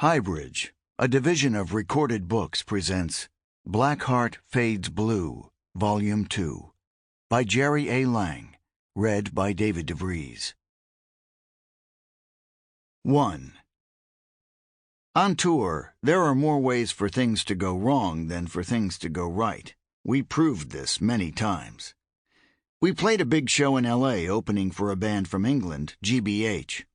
HighBridge, a division of Recorded Books, presents Black Heart Fades Blue, Volume 2, by Jerry A. Lang, read by David Vries. 1. On tour, there are more ways for things to go wrong than for things to go right. We proved this many times. We played a big show in L.A. opening for a band from England, GBH.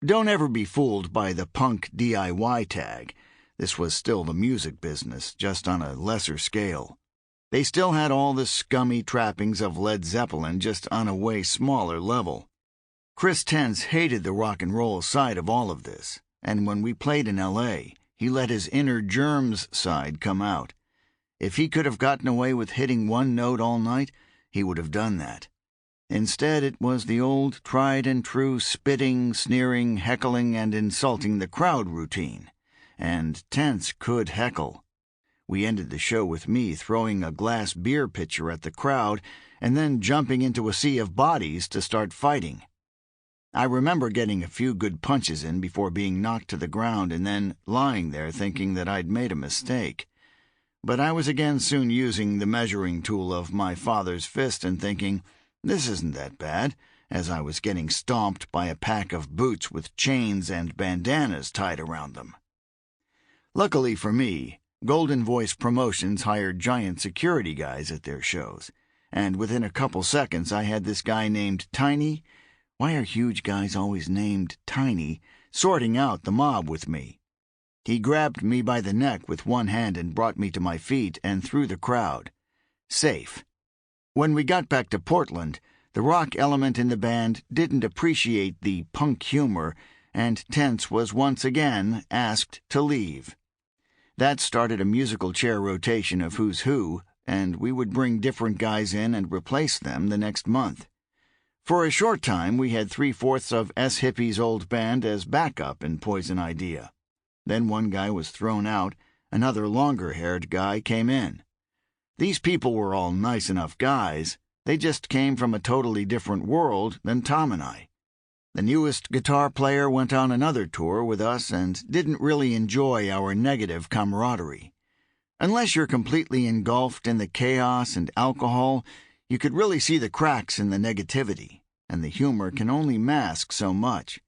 Don't ever be fooled by the punk DIY tag. This was still the music business, just on a lesser scale. They still had all the scummy trappings of Led Zeppelin, just on a way smaller level. Chris Tense hated the rock and roll side of all of this, and when we played in L.A., he let his inner germs side come out. If he could have gotten away with hitting one note all night, he would have done that. Instead, it was the old tried-and-true spitting, sneering, heckling, and insulting the crowd routine. And Tense could heckle. We ended the show with me throwing a glass beer pitcher at the crowd and then jumping into a sea of bodies to start fighting. I remember getting a few good punches in before being knocked to the ground and then lying there thinking that I'd made a mistake. But I was again soon using the measuring tool of my father's fist and thinking, this isn't that bad, as I was getting stomped by a pack of boots with chains and bandanas tied around them. Luckily for me, Golden Voice Promotions hired giant security guys at their shows, and within a couple seconds I had this guy named Tiny — why are huge guys always named Tiny — sorting out the mob with me. He grabbed me by the neck with one hand and brought me to my feet and through the crowd. Safe. When we got back to Portland, the rock element in the band didn't appreciate the punk humor, and Tense was once again asked to leave. That started a musical chair rotation of who's who, and we would bring different guys in and replace them the next month. For a short time, we had 3/4 of S. Hippie's old band as backup in Poison Idea. Then one guy was thrown out, another longer-haired guy came in. These people were all nice enough guys. They just came from a totally different world than Tom and I. The newest guitar player went on another tour with us and didn't really enjoy our negative camaraderie. Unless you're completely engulfed in the chaos and alcohol, you could really see the cracks in the negativity, and the humor can only mask so much.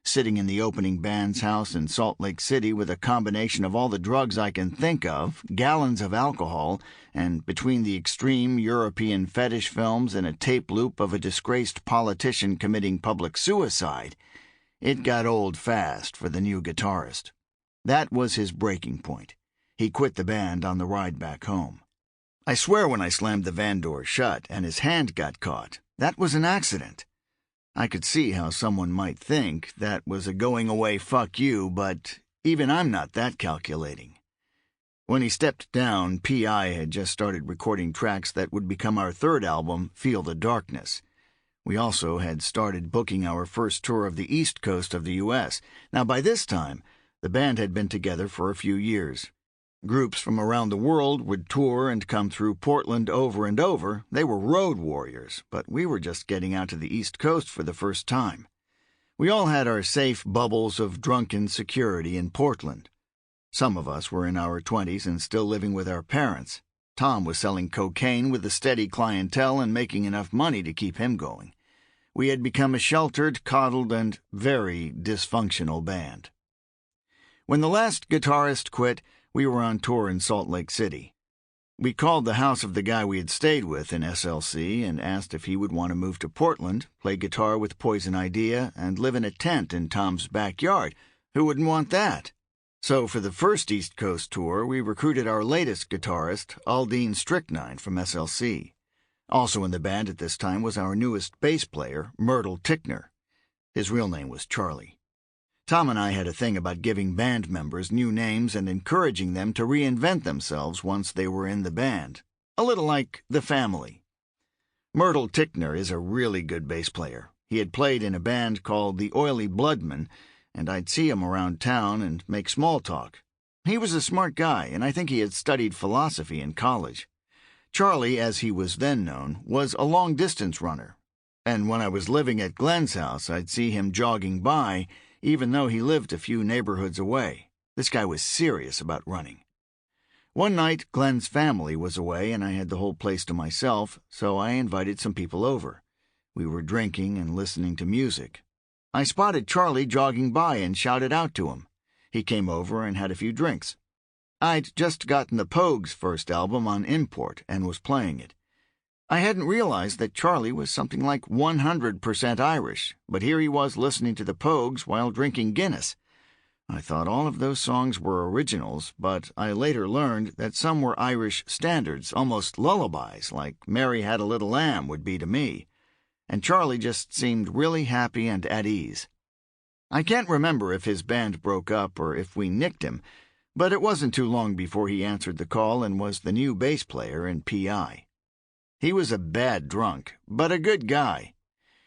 Sitting in the opening band's house in Salt Lake City with a combination of all the drugs I can think of, gallons of alcohol, and between the extreme European fetish films and a tape loop of a disgraced politician committing public suicide, it got old fast for the new guitarist. That was his breaking point. He quit the band on the ride back home. I swear when I slammed the van door shut and his hand got caught, that was an accident. I could see how someone might think that was a going-away fuck you, but even I'm not that calculating. When he stepped down, P.I. had just started recording tracks that would become our third album, Feel the Darkness. We also had started booking our first tour of the East Coast of the U.S. Now, by this time, the band had been together for a few years. Groups from around the world would tour and come through Portland over and over. They were road warriors, but we were just getting out to the East Coast for the first time. We all had our safe bubbles of drunken security in Portland. Some of us were in our 20s and still living with our parents. Tom was selling cocaine with a steady clientele and making enough money to keep him going. We had become a sheltered, coddled, and very dysfunctional band. When the last guitarist quit, we were on tour in Salt Lake City. We called the house of the guy we had stayed with in SLC and asked if he would want to move to Portland, play guitar with Poison Idea, and live in a tent in Tom's backyard. Who wouldn't want that? So for the first East Coast tour, we recruited our latest guitarist, Aldine Strychnine from SLC. Also in the band at this time was our newest bass player, Myrtle Tickner. His real name was Charlie. Tom and I had a thing about giving band members new names and encouraging them to reinvent themselves once they were in the band. A little like The Family. Myrtle Tickner is a really good bass player. He had played in a band called the Oily Bloodmen, and I'd see him around town and make small talk. He was a smart guy, and I think he had studied philosophy in college. Charlie, as he was then known, was a long-distance runner, and when I was living at Glenn's house, I'd see him jogging by, even though he lived a few neighborhoods away. This guy was serious about running. One night, Glenn's family was away and I had the whole place to myself, so I invited some people over. We were drinking and listening to music. I spotted Charlie jogging by and shouted out to him. He came over and had a few drinks. I'd just gotten the Pogues' first album on import and was playing it. I hadn't realized that Charlie was something like 100% Irish, but here he was listening to the Pogues while drinking Guinness. I thought all of those songs were originals, but I later learned that some were Irish standards, almost lullabies, like Mary Had a Little Lamb would be to me. And Charlie just seemed really happy and at ease. I can't remember if his band broke up or if we nicked him, but it wasn't too long before he answered the call and was the new bass player in P.I. He was a bad drunk, but a good guy.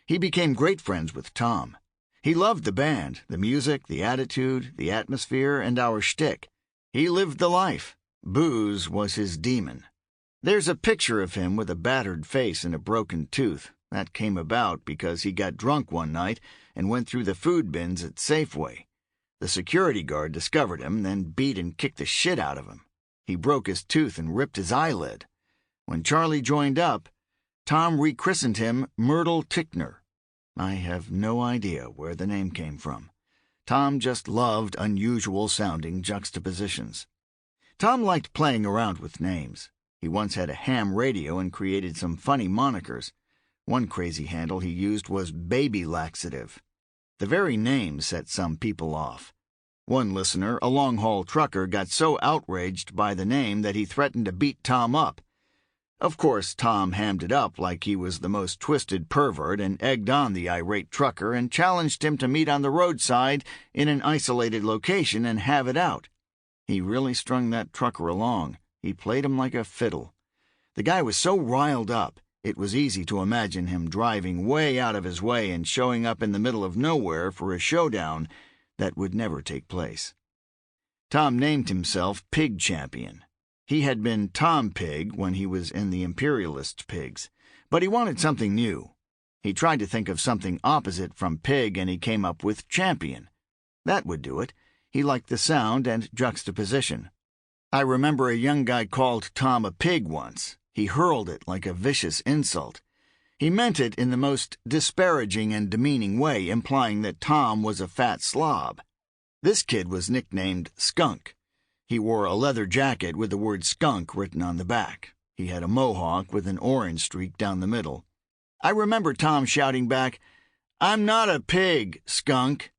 He became great friends with Tom. He loved the band, the music, the attitude, the atmosphere, and our shtick. He lived the life. Booze was his demon. There's a picture of him with a battered face and a broken tooth. That came about because he got drunk one night and went through the food bins at Safeway. The security guard discovered him, then beat and kicked the shit out of him. He broke his tooth and ripped his eyelid. When Charlie joined up, Tom rechristened him Myrtle Tickner. I have no idea where the name came from. Tom just loved unusual-sounding juxtapositions. Tom liked playing around with names. He once had a ham radio and created some funny monikers. One crazy handle he used was Baby Laxative. The very name set some people off. One listener, a long-haul trucker, got so outraged by the name that he threatened to beat Tom up. Of course, Tom hammed it up like he was the most twisted pervert and egged on the irate trucker and challenged him to meet on the roadside in an isolated location and have it out. He really strung that trucker along. He played him like a fiddle. The guy was so riled up, it was easy to imagine him driving way out of his way and showing up in the middle of nowhere for a showdown that would never take place. Tom named himself Pig Champion. He had been Tom Pig when he was in the Imperialist Pigs, but he wanted something new. He tried to think of something opposite from pig and he came up with champion. That would do it. He liked the sound and juxtaposition. I remember a young guy called Tom a pig once. He hurled it like a vicious insult. He meant it in the most disparaging and demeaning way, implying that Tom was a fat slob. This kid was nicknamed Skunk. He wore a leather jacket with the word skunk written on the back. He had a mohawk with an orange streak down the middle. I remember Tom shouting back, "I'm not a pig, Skunk."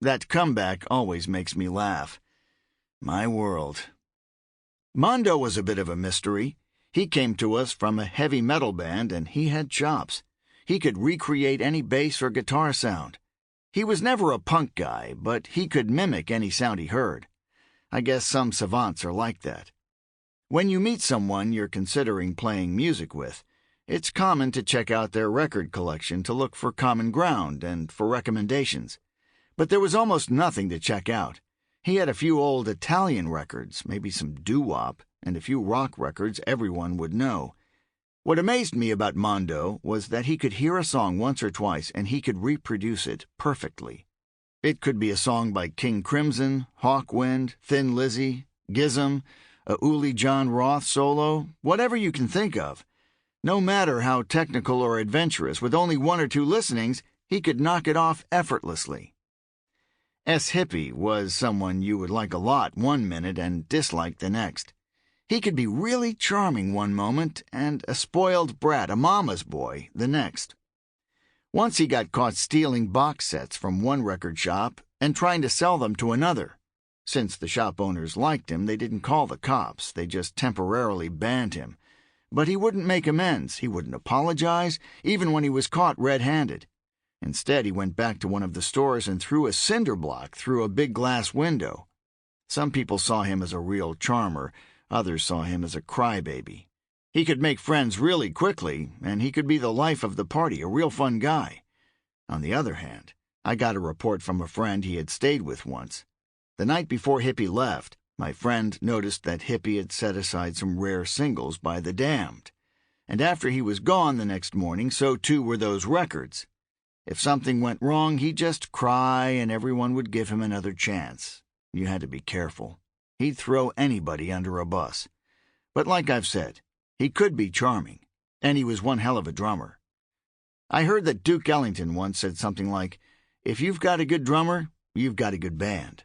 That comeback always makes me laugh. My world. Mondo was a bit of a mystery. He came to us from a heavy metal band and he had chops. He could recreate any bass or guitar sound. He was never a punk guy, but he could mimic any sound he heard. I guess some savants are like that. When you meet someone you're considering playing music with, it's common to check out their record collection to look for common ground and for recommendations. But there was almost nothing to check out. He had a few old Italian records, maybe some doo-wop, and a few rock records everyone would know. What amazed me about Mondo was that he could hear a song once or twice and he could reproduce it perfectly. It could be a song by King Crimson, Hawkwind, Thin Lizzy, Gizem, a Uli John Roth solo, whatever you can think of. No matter how technical or adventurous, with only one or two listenings, he could knock it off effortlessly. S. Hippie was someone you would like a lot one minute and dislike the next. He could be really charming one moment and a spoiled brat, a mama's boy, the next. Once he got caught stealing box sets from one record shop and trying to sell them to another. Since the shop owners liked him, they didn't call the cops. They just temporarily banned him. But he wouldn't make amends. He wouldn't apologize, even when he was caught red-handed. Instead, he went back to one of the stores and threw a cinder block through a big glass window. Some people saw him as a real charmer. Others saw him as a crybaby. He could make friends really quickly, and he could be the life of the party, a real fun guy. On the other hand, I got a report from a friend he had stayed with once. The night before Hippie left, my friend noticed that Hippie had set aside some rare singles by The Damned. And after he was gone the next morning, so too were those records. If something went wrong, he'd just cry and everyone would give him another chance. you had to be careful. He'd throw anybody under a bus. But like I've said, he could be charming, and he was one hell of a drummer. I heard that Duke Ellington once said something like, "If you've got a good drummer, you've got a good band."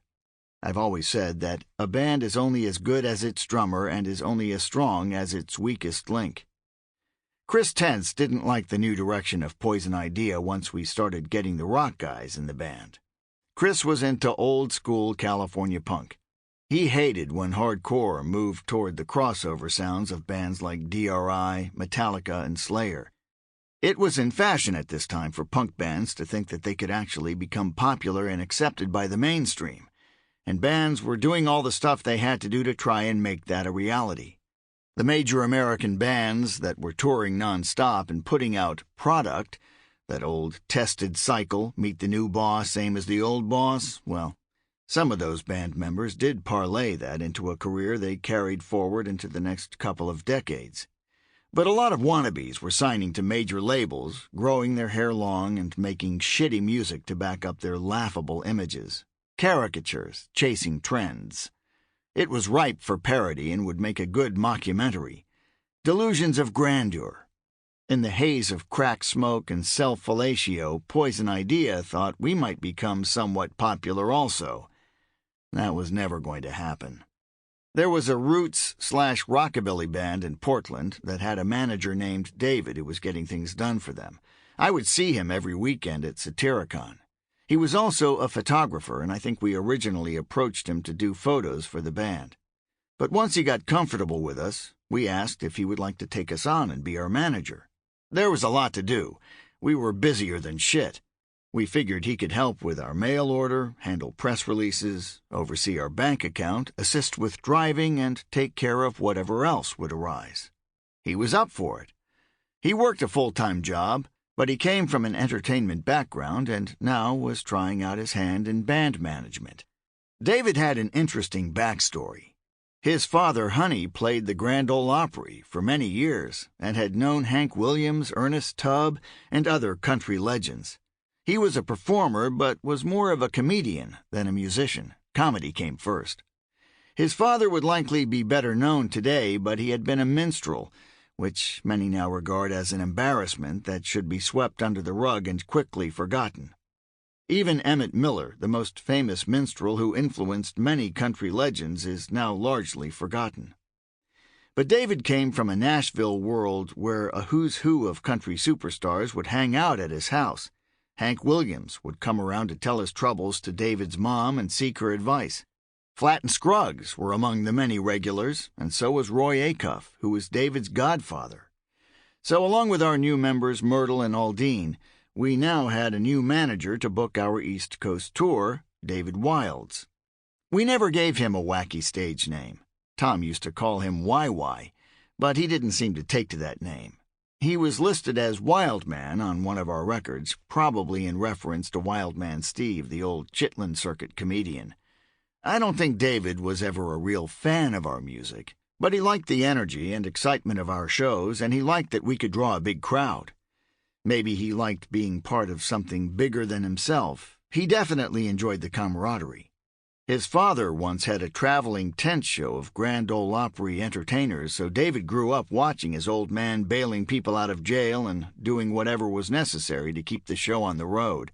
I've always said that a band is only as good as its drummer and is only as strong as its weakest link. Chris Tentz didn't like the new direction of Poison Idea once we started getting the rock guys in the band. Chris was into old-school California punk. He hated when hardcore moved toward the crossover sounds of bands like DRI, Metallica, and Slayer. It was in fashion at this time for punk bands to think that they could actually become popular and accepted by the mainstream, and bands were doing all the stuff they had to do to try and make that a reality. The major American bands that were touring nonstop and putting out product, that old tested cycle, meet the new boss, same as the old boss, well, some of those band members did parlay that into a career they carried forward into the next couple of decades. But a lot of wannabes were signing to major labels, growing their hair long and making shitty music to back up their laughable images. Caricatures, chasing trends. It was ripe for parody and would make a good mockumentary. Delusions of grandeur. In the haze of crack smoke and self-fellatio, Poison Idea thought we might become somewhat popular also. That was never going to happen. There was a roots/rockabilly band in Portland that had a manager named David who was getting things done for them. I would see him every weekend at Satyricon. He was also a photographer, and I think we originally approached him to do photos for the band. But once he got comfortable with us, we asked if he would like to take us on and be our manager. There was a lot to do. We were busier than shit. We figured he could help with our mail order, handle press releases, oversee our bank account, assist with driving, and take care of whatever else would arise. He was up for it. He worked a full-time job, but he came from an entertainment background and now was trying out his hand in band management. David had an interesting backstory. His father, Honey, played the Grand Ole Opry for many years and had known Hank Williams, Ernest Tubb, and other country legends. He was a performer but was more of a comedian than a musician. Comedy came first. His father would likely be better known today, but he had been a minstrel, which many now regard as an embarrassment that should be swept under the rug and quickly forgotten. Even Emmett Miller, the most famous minstrel who influenced many country legends, is now largely forgotten. But David came from a Nashville world where a who's who of country superstars would hang out at his house. Hank Williams would come around to tell his troubles to David's mom and seek her advice. Flatt and Scruggs were among the many regulars, and so was Roy Acuff, who was David's godfather. So along with our new members Myrtle and Aldine, we now had a new manager to book our East Coast tour, David Wilds. We never gave him a wacky stage name. Tom used to call him YY, but he didn't seem to take to that name. He was listed as Wildman on one of our records, probably in reference to Wildman Steve, the old Chitlin Circuit comedian. I don't think David was ever a real fan of our music, but he liked the energy and excitement of our shows, and he liked that we could draw a big crowd. Maybe he liked being part of something bigger than himself. He definitely enjoyed the camaraderie. His father once had a traveling tent show of Grand Ole Opry entertainers, so David grew up watching his old man bailing people out of jail and doing whatever was necessary to keep the show on the road.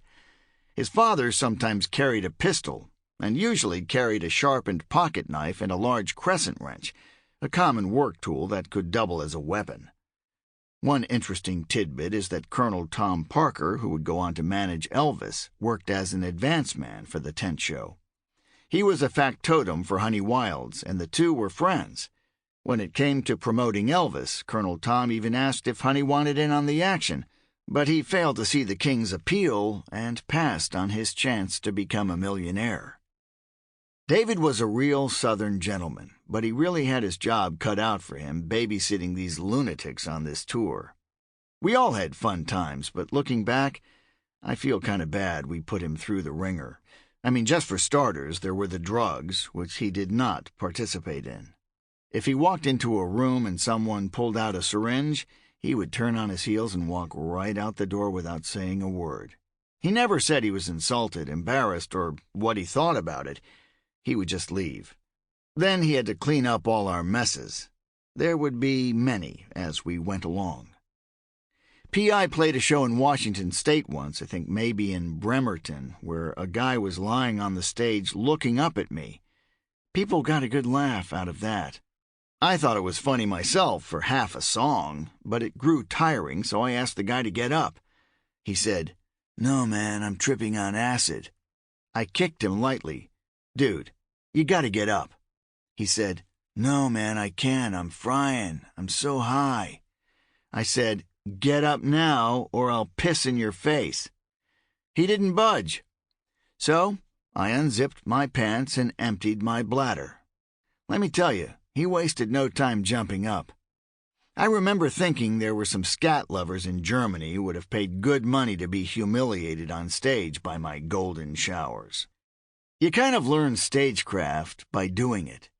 His father sometimes carried a pistol, and usually carried a sharpened pocket knife and a large crescent wrench, a common work tool that could double as a weapon. One interesting tidbit is that Colonel Tom Parker, who would go on to manage Elvis, worked as an advance man for the tent show. He was a factotum for Honey Wilds, and the two were friends. When it came to promoting Elvis, Colonel Tom even asked if Honey wanted in on the action, but he failed to see the King's appeal and passed on his chance to become a millionaire. David was a real Southern gentleman, but he really had his job cut out for him babysitting these lunatics on this tour. We all had fun times, but looking back, I feel kind of bad we put him through the ringer. I mean, just for starters, there were the drugs, which he did not participate in. If he walked into a room and someone pulled out a syringe, he would turn on his heels and walk right out the door without saying a word. He never said he was insulted, embarrassed, or what he thought about it. He would just leave. Then he had to clean up all our messes. There would be many as we went along. P.I. played a show in Washington State once, I think maybe in Bremerton, where a guy was lying on the stage looking up at me. People got a good laugh out of that. I thought it was funny myself for half a song, but it grew tiring, so I asked the guy to get up. He said, "No, man, I'm tripping on acid." I kicked him lightly. "Dude, you gotta get up." He said, "No, man, I can't. I'm frying. I'm so high." I said, "Get up now, or I'll piss in your face." He didn't budge. So I unzipped my pants and emptied my bladder. Let me tell you, he wasted no time jumping up. I remember thinking there were some scat lovers in Germany who would have paid good money to be humiliated on stage by my golden showers. You kind of learn stagecraft by doing it.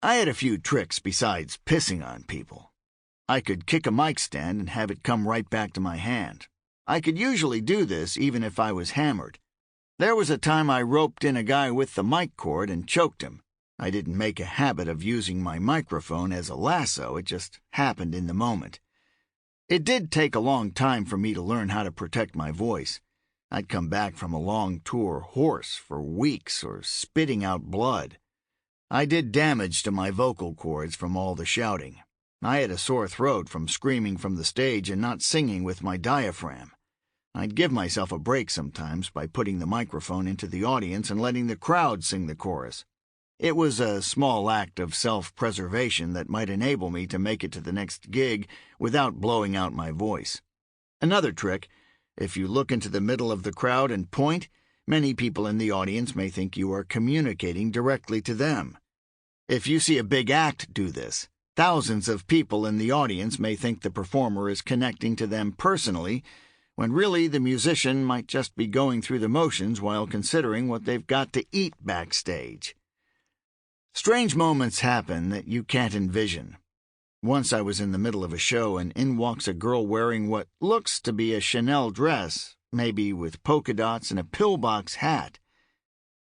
I had a few tricks besides pissing on people. I could kick a mic stand and have it come right back to my hand. I could usually do this even if I was hammered. There was a time I roped in a guy with the mic cord and choked him. I didn't make a habit of using my microphone as a lasso, it just happened in the moment. It did take a long time for me to learn how to protect my voice. I'd come back from a long tour hoarse for weeks or spitting out blood. I did damage to my vocal cords from all the shouting. I had a sore throat from screaming from the stage and not singing with my diaphragm. I'd give myself a break sometimes by putting the microphone into the audience and letting the crowd sing the chorus. It was a small act of self-preservation that might enable me to make it to the next gig without blowing out my voice. Another trick, if you look into the middle of the crowd and point, many people in the audience may think you are communicating directly to them. If you see a big act do this, thousands of people in the audience may think the performer is connecting to them personally, when really the musician might just be going through the motions while considering what they've got to eat backstage. Strange moments happen that you can't envision. Once I was in the middle of a show and in walks a girl wearing what looks to be a Chanel dress, maybe with polka dots and a pillbox hat.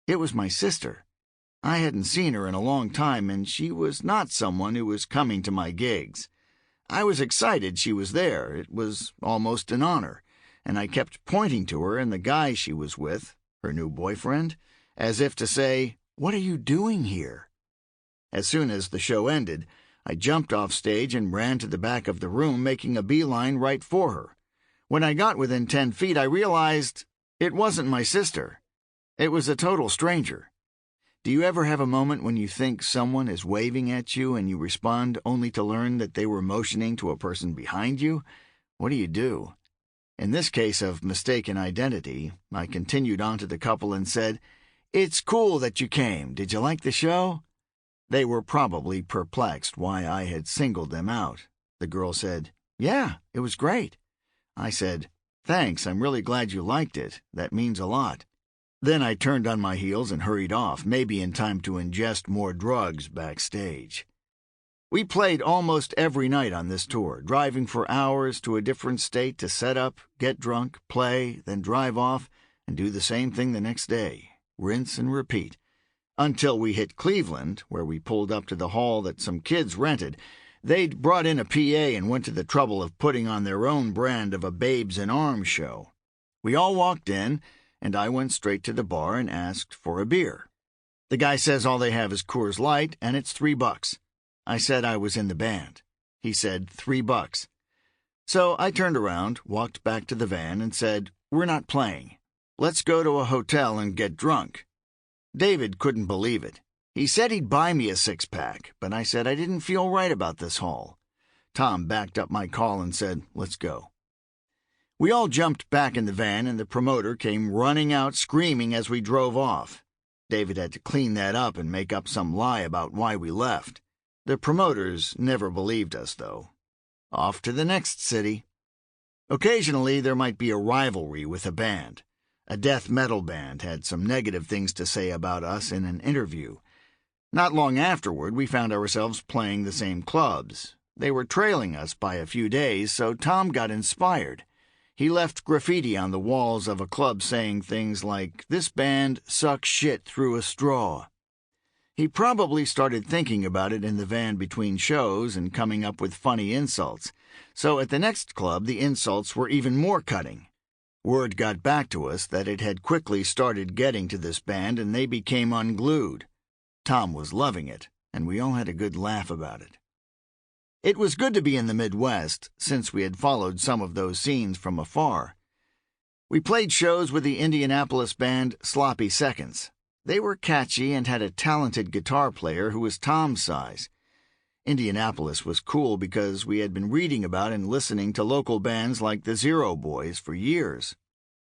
It was my sister. I hadn't seen her in a long time, and she was not someone who was coming to my gigs. I was excited she was there. It was almost an honor, and I kept pointing to her and the guy she was with, her new boyfriend, as if to say, "What are you doing here?" As soon as the show ended, I jumped off stage and ran to the back of the room, making a beeline right for her. When I got within 10 feet, I realized it wasn't my sister. It was a total stranger. Do you ever have a moment when you think someone is waving at you and you respond only to learn that they were motioning to a person behind you? What do? In this case of mistaken identity, I continued on to the couple and said, "It's cool that you came. Did you like the show?" They were probably perplexed why I had singled them out. The girl said, "Yeah, it was great." I said, "Thanks, I'm really glad you liked it. That means a lot." Then I turned on my heels and hurried off, maybe in time to ingest more drugs backstage. We played almost every night on this tour, driving for hours to a different state to set up, get drunk, play, then drive off, and do the same thing the next day. Rinse and repeat. Until we hit Cleveland, where we pulled up to the hall that some kids rented. They'd brought in a PA and went to the trouble of putting on their own brand of a Babes in Arms show. We all walked in, and I went straight to the bar and asked for a beer. The guy says all they have is Coors Light, and it's $3. I said I was in the band. He said $3. So I turned around, walked back to the van, and said, "We're not playing. Let's go to a hotel and get drunk." David couldn't believe it. He said he'd buy me a six-pack, but I said I didn't feel right about this haul. Tom backed up my call and said, "Let's go." We all jumped back in the van, and the promoter came running out screaming as we drove off. David had to clean that up and make up some lie about why we left. The promoters never believed us, though. Off to the next city. Occasionally there might be a rivalry with a band. A death metal band had some negative things to say about us in an interview. Not long afterward, we found ourselves playing the same clubs. They were trailing us by a few days, so Tom got inspired. He left graffiti on the walls of a club saying things like, "This band sucks shit through a straw." He probably started thinking about it in the van between shows and coming up with funny insults. So at the next club, the insults were even more cutting. Word got back to us that it had quickly started getting to this band, and they became unglued. Tom was loving it, and we all had a good laugh about it. It was good to be in the Midwest, since we had followed some of those scenes from afar. We played shows with the Indianapolis band Sloppy Seconds. They were catchy and had a talented guitar player who was Tom's size. Indianapolis was cool because we had been reading about and listening to local bands like the Zero Boys for years.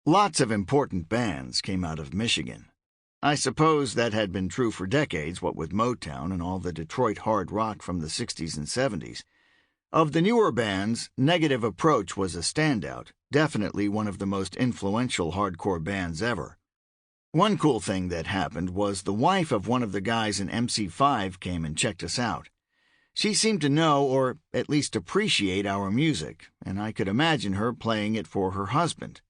Lots of important bands came out of Michigan. I suppose that had been true for decades, what with Motown and all the Detroit hard rock from the 60s and 70s. Of the newer bands, Negative Approach was a standout, definitely one of the most influential hardcore bands ever. One cool thing that happened was the wife of one of the guys in MC5 came and checked us out. She seemed to know, or at least appreciate, our music, and I could imagine her playing it for her husband.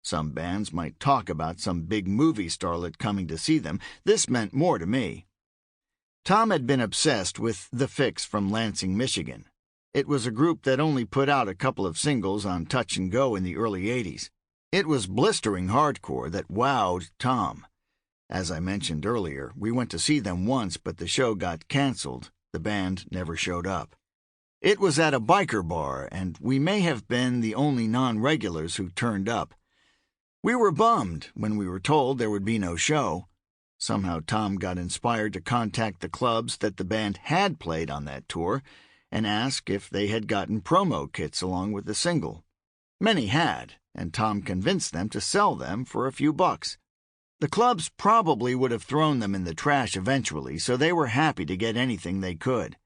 Some bands might talk about some big movie starlet coming to see them. This meant more to me. Tom had been obsessed with The Fix from Lansing, Michigan. It was a group that only put out a couple of singles on Touch and Go in the early 80s. It was blistering hardcore that wowed Tom. As I mentioned earlier, we went to see them once, but the show got canceled. The band never showed up. It was at a biker bar, and we may have been the only non-regulars who turned up. We were bummed when we were told there would be no show. Somehow Tom got inspired to contact the clubs that the band had played on that tour and ask if they had gotten promo kits along with the single. Many had, and Tom convinced them to sell them for a few bucks. The clubs probably would have thrown them in the trash eventually, so they were happy to get anything they could.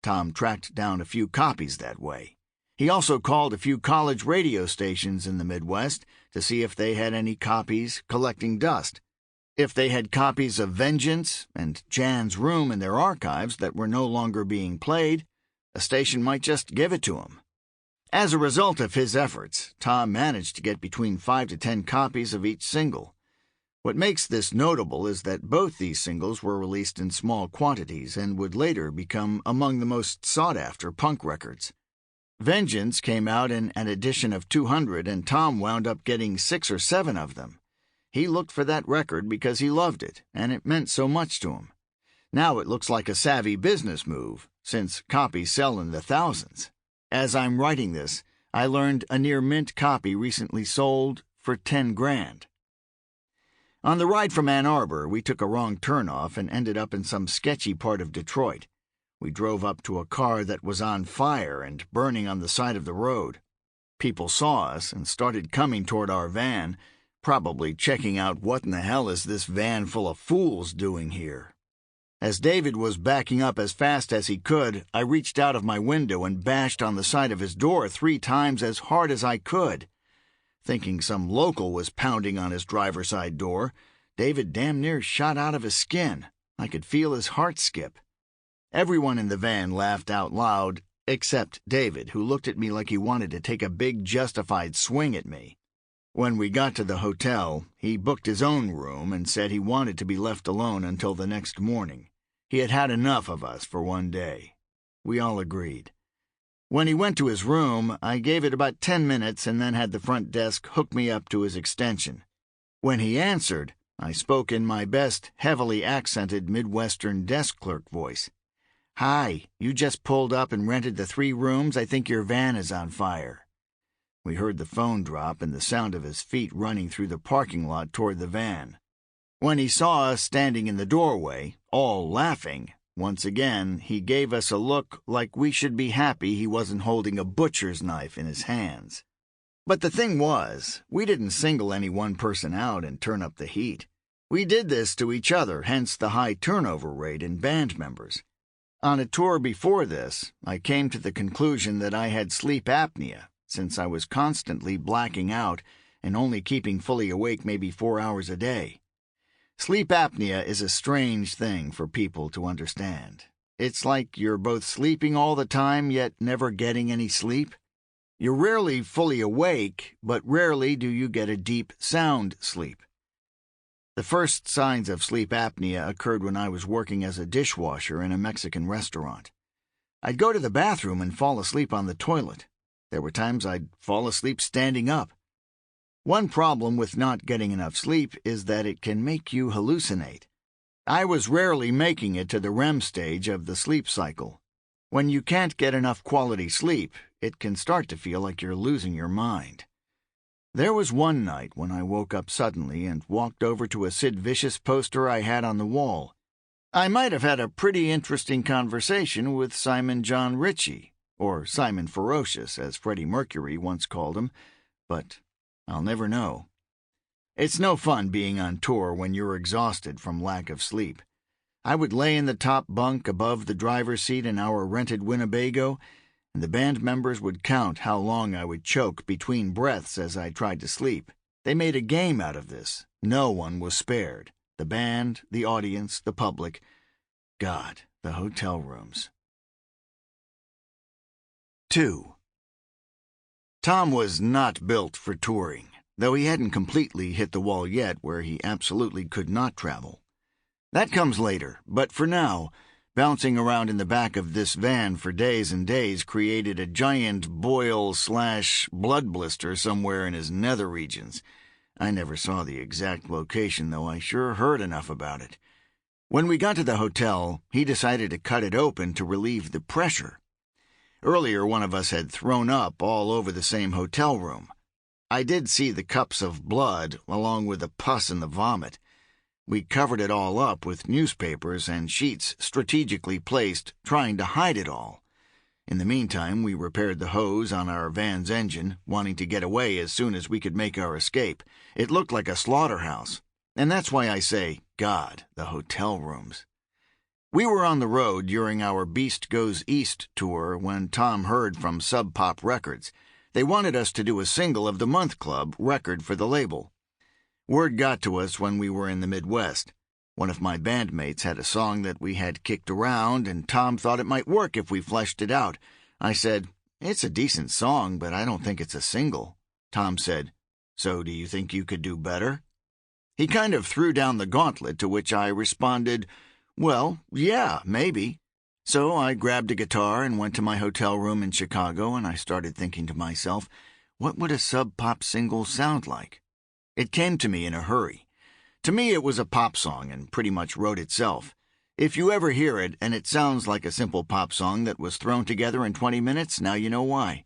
Tom tracked down a few copies that way. He also called a few college radio stations in the Midwest to see if they had any copies collecting dust. If they had copies of Vengeance and Jan's Room in their archives that were no longer being played, a station might just give it to him. As a result of his efforts, Tom managed to get between 5 to 10 copies of each single. What makes this notable is that both these singles were released in small quantities and would later become among the most sought-after punk records. Vengeance came out in an edition of 200, and Tom wound up getting 6 or 7 of them. He looked for that record because he loved it, and it meant so much to him. Now it looks like a savvy business move, since copies sell in the thousands. As I'm writing this, I learned a near-mint copy recently sold for $10,000. On the ride from Ann Arbor, we took a wrong turnoff and ended up in some sketchy part of Detroit. We drove up to a car that was on fire and burning on the side of the road. People saw us and started coming toward our van, probably checking out what in the hell is this van full of fools doing here. As David was backing up as fast as he could, I reached out of my window and bashed on the side of his door 3 times as hard as I could. Thinking some local was pounding on his driver's side door, David damn near shot out of his skin. I could feel his heart skip. Everyone in the van laughed out loud, except David, who looked at me like he wanted to take a big justified swing at me. When we got to the hotel, he booked his own room and said he wanted to be left alone until the next morning. He had had enough of us for one day. We all agreed. When he went to his room, I gave it about 10 minutes and then had the front desk hook me up to his extension. When he answered, I spoke in my best, heavily accented Midwestern desk clerk voice. "Hi, you just pulled up and rented the 3 rooms? I think your van is on fire." We heard the phone drop and the sound of his feet running through the parking lot toward the van. When he saw us standing in the doorway, all laughing, once again he gave us a look like we should be happy he wasn't holding a butcher's knife in his hands. But the thing was, we didn't single any one person out and turn up the heat. We did this to each other, hence the high turnover rate in band members. On a tour before this, I came to the conclusion that I had sleep apnea, since I was constantly blacking out and only keeping fully awake maybe 4 hours a day. Sleep apnea is a strange thing for people to understand. It's like you're both sleeping all the time yet never getting any sleep. You're rarely fully awake, but rarely do you get a deep, sound sleep. The first signs of sleep apnea occurred when I was working as a dishwasher in a Mexican restaurant. I'd go to the bathroom and fall asleep on the toilet. There were times I'd fall asleep standing up. One problem with not getting enough sleep is that it can make you hallucinate. I was rarely making it to the REM stage of the sleep cycle. When you can't get enough quality sleep, it can start to feel like you're losing your mind. There was one night when I woke up suddenly and walked over to a Sid Vicious poster I had on the wall. I might have had a pretty interesting conversation with Simon John Ritchie, or Simon Ferocious, as Freddie Mercury once called him, but I'll never know. It's no fun being on tour when you're exhausted from lack of sleep. I would lay in the top bunk above the driver's seat in our rented Winnebago, and the band members would count how long I would choke between breaths as I tried to sleep. They made a game out of this. No one was spared. The band, the audience, the public. God, the hotel rooms. 2. Tom was not built for touring, though he hadn't completely hit the wall yet where he absolutely could not travel. That comes later, but for now, bouncing around in the back of this van for days and days created a giant boil/blood blister somewhere in his nether regions. I never saw the exact location, though I sure heard enough about it. When we got to the hotel, he decided to cut it open to relieve the pressure. Earlier, one of us had thrown up all over the same hotel room. I did see the cups of blood, along with the pus and the vomit. We covered it all up with newspapers and sheets strategically placed, trying to hide it all. In the meantime, we repaired the hose on our van's engine, wanting to get away as soon as we could make our escape. It looked like a slaughterhouse, and that's why I say, God, the hotel rooms. We were on the road during our Beast Goes East tour when Tom heard from Sub Pop Records. They wanted us to do a Single of the Month Club record for the label. Word got to us when we were in the Midwest. One of my bandmates had a song that we had kicked around, and Tom thought it might work if we fleshed it out. I said, "It's a decent song, but I don't think it's a single." Tom said, "So do you think you could do better?" He kind of threw down the gauntlet, to which I responded, "Well, yeah, maybe." So I grabbed a guitar and went to my hotel room in Chicago, and I started thinking to myself, what would a sub-pop single sound like? It came to me in a hurry. To me, it was a pop song and pretty much wrote itself. If you ever hear it and it sounds like a simple pop song that was thrown together in 20 minutes, now you know why.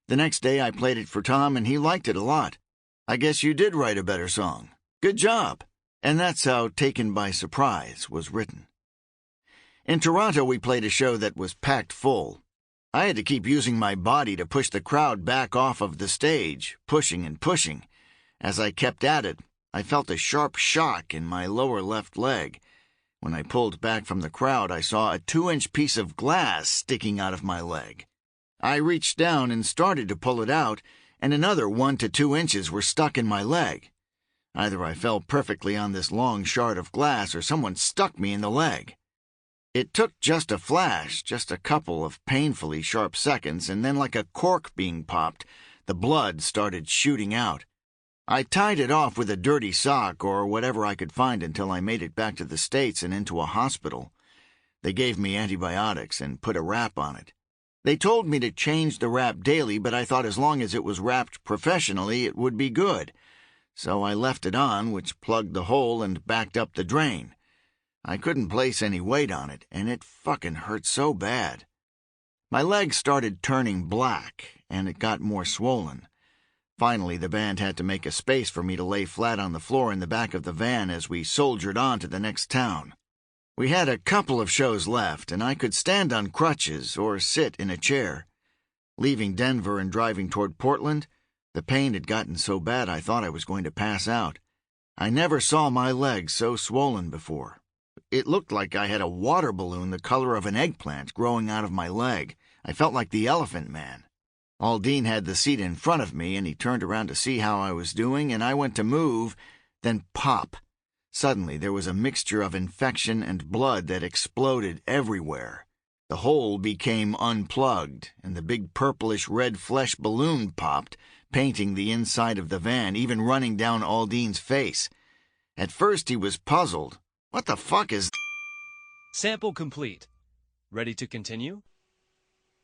The next day I played it for Tom and he liked it a lot. "I guess you did write a better song. Good job." And that's how Taken by Surprise was written. In Toronto, we played a show that was packed full. I had to keep using my body to push the crowd back off of the stage, pushing and pushing. As I kept at it, I felt a sharp shock in my lower left leg. When I pulled back from the crowd, I saw a 2-inch piece of glass sticking out of my leg. I reached down and started to pull it out, and another 1 to 2 inches were stuck in my leg. Either I fell perfectly on this long shard of glass or someone stuck me in the leg. It took just a flash, just a couple of painfully sharp seconds, and then like a cork being popped, the blood started shooting out. I tied it off with a dirty sock or whatever I could find until I made it back to the States and into a hospital. They gave me antibiotics and put a wrap on it. They told me to change the wrap daily, but I thought as long as it was wrapped professionally, it would be good. So I left it on, which plugged the hole and backed up the drain. I couldn't place any weight on it, and it fucking hurt so bad. My leg started turning black, and it got more swollen. Finally, the band had to make a space for me to lay flat on the floor in the back of the van as we soldiered on to the next town. We had a couple of shows left, and I could stand on crutches or sit in a chair. Leaving Denver and driving toward Portland, the pain had gotten so bad I thought I was going to pass out. I never saw my leg so swollen before. It looked like I had a water balloon the color of an eggplant growing out of my leg. I felt like the Elephant Man. Aldine had the seat in front of me, and he turned around to see how I was doing, and I went to move, then pop. Suddenly, there was a mixture of infection and blood that exploded everywhere. The hole became unplugged, and the big purplish-red flesh balloon popped, painting the inside of the van, even running down Aldine's face. At first he was puzzled. What the fuck is... Sample complete. Ready to continue?